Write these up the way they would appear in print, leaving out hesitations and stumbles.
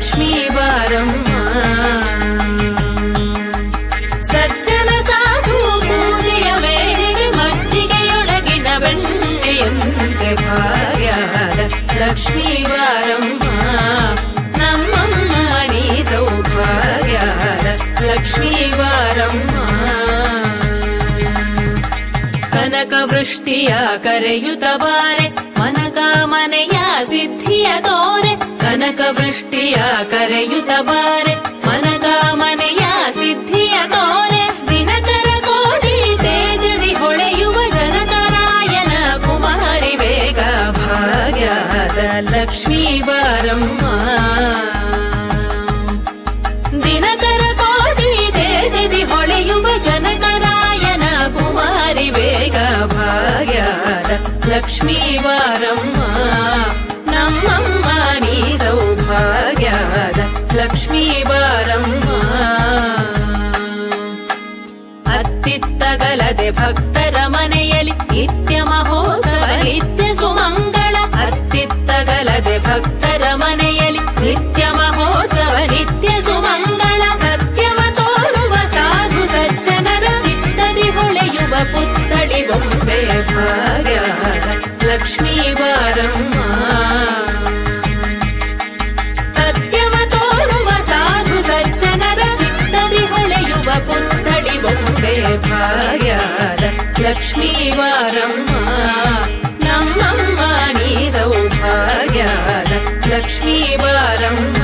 ಲಕ್ಷ್ಮೀ ಬಾರಮ್ಮ. ಸಜ್ಜನ ಸಾಧು ಪೂಜೆಯ ವೇಳೆಗೆ ಮಜ್ಜಿಗೆಯೊಳಗಿನ ಬೆಣ್ಣೆಯಂತೆ ಭಾಗ್ಯದ ಲಕ್ಷ್ಮೀ ಬಾರಮ್ಮ. ನಮ್ಮಮ್ಮ ನೀ ಸೌಭಾಗ್ಯದ ಲಕ್ಷ್ಮೀ ಬಾರಮ್ಮ. ಕನಕ ವೃಷ್ಟಿಯ ಕರೆಯುತ್ತ ಬಾರೆ ಮನಕಾಮನೆಯ ಸಿದ್ಧಿಯ ತೋರೆ. ಕನಕ ವೃಷ್ಟಿಯ ಕರೆಯುತ್ತ ಬಾರೆ ಮನಕಾಮನೆಯ ಸಿದ್ಧಿಯ ತೋರೆ. ದಿನಕರ ಕೋಟಿ ತೇಜದಿ ಹೊಳೆಯುವ ಜನಕರಾಯನ ಕುಮಾರಿ ಬೇಗ ಭಾಗ್ಯದ ಲಕ್ಷ್ಮೀ ಬಾರಮ್ಮ. ದಿನಕರ ಕೋಟಿ ತೇಜದಿ ಹೊಳೆಯುವ ಜನಕರಾಯನ ಕುಮಾರಿ ಬೇಗ ಭಾಗ್ಯದ ಲಕ್ಷ್ಮೀ ಬಾರಮ್ಮ. ನಮ್ಮಮ್ಮ ನೀ ಸೌಭಾಗ್ಯದ ಲಕ್ಷ್ಮೀ ಬಾರಮ್ಮ. ಅತ್ತಿತ್ತಗಲದೆ ಭಕ್ತರ ಮನೆಯಲ್ಲಿ ನಿತ್ಯ ಮಹೋತ್ಸವ ನಿತ್ಯ ಸುಮಂಗಳ. ಅತ್ತಿತ್ತಗಲದೆ ಭಕ್ತರ ಮನೆಯಲ್ಲಿ ನಿತ್ಯ ಮಹೋತ್ಸವ ನಿತ್ಯ ಸುಮಂಗಳ. ಸತ್ಯವ ತೋರುವ ಸಾಧು ಸಜ್ಜನರ ಚಿತ್ತದಿ ಹೊಳೆಯುವ ಪುತ್ಥಳಿ ಬೊಂಬೆ ಭಾಗ್ಯದ ಲಕ್ಷ್ಮೀ ಬಾರಮ್ಮ. ಸತ್ಯವ ತೋರುವ ಸಾಧು ಸಜ್ಜನರ ಚಿತ್ತದಿ ಹೊಳೆಯುವ ಪುತ್ಥಳಿ ಬೊಂಬೆ ಭಾಗ್ಯದ ಲಕ್ಷ್ಮೀ ಬಾರಮ್ಮ. ನಮ್ಮಮ್ಮ ನೀ ಸೌಭಾಗ್ಯದ ಲಕ್ಷ್ಮೀ ಬಾರಮ್ಮ.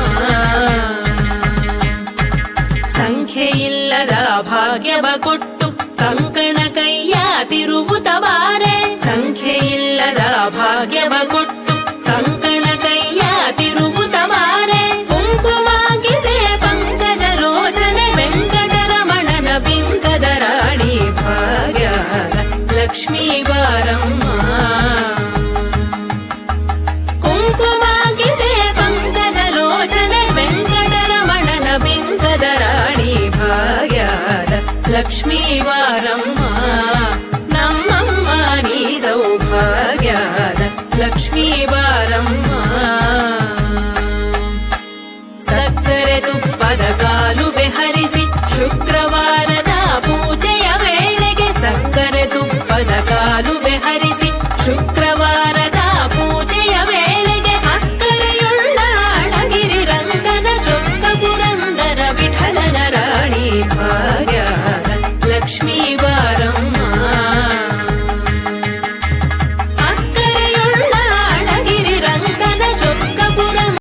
ಸಂಖ್ಯೆಯಿಲ್ಲದ ಭಾಗ್ಯವ ಕೊಟ್ಟು ಕಂಕಣ ಕೈಯ ತಿರುವುತ ಬಾರೆ. ಸಂಖ್ಯೆಯಿಲ್ಲದ ಭಾಗ್ಯವ ಕೊಟ್ಟು ಕಂಕಣ ಕೈಯ ತಿರುವುತ ಬಾರೆ. ಕುಂಕುಮಾಗಿದೆ ಪಂಕಜ ಲೋಚನೆ ವೆಂಕಟರಮಣನ ಬಿಂಕದ ರಾಣಿ ಭಾಗ್ಯದ ಲಕ್ಷ್ಮೀ ಬಾರಮ್ಮ. ಕುಂಕುಮಾಗಿದೆ ಪಂಕಜ ಲೋಚನೆ ವೆಂಕಟರಮಣನ ಬಿಂಕದ ರಾಣಿ ಭಾಗ್ಯದ ಲಕ್ಷ್ಮೀ ಬಾರಮ್ಮ. ನಮ್ಮಮ್ಮ ನೀ ಸೌಭಾಗ್ಯದ ಲಕ್ಷ್ಮೀ ಬಾರಮ್ಮ. ಸಕ್ಕರೆ ತುಪ್ಪದ ಕಾಲುವೆ ಹರಿಸಿ ಶುಕ್ರವಾರದ ಪೂಜೆಯ ವೇಳೆಗೆ. ಸಕ್ಕರೆ ತುಪ್ಪದ ಕಾಲುವೆ ಹರಿಸಿ ಶುಕ್ರವಾರದ ಪೂಜೆಯ ವೇಳೆಗೆ. ಅಕ್ಕರೆಯುಳ್ಳ ಅಳಗಿರಿ ರಂಗನ ಚೊಕ್ಕ ಪುರಂದರ ವಿಠಲನ ರಾಣಿ ಭಾಗ್ಯದ ಲಕ್ಷ್ಮೀ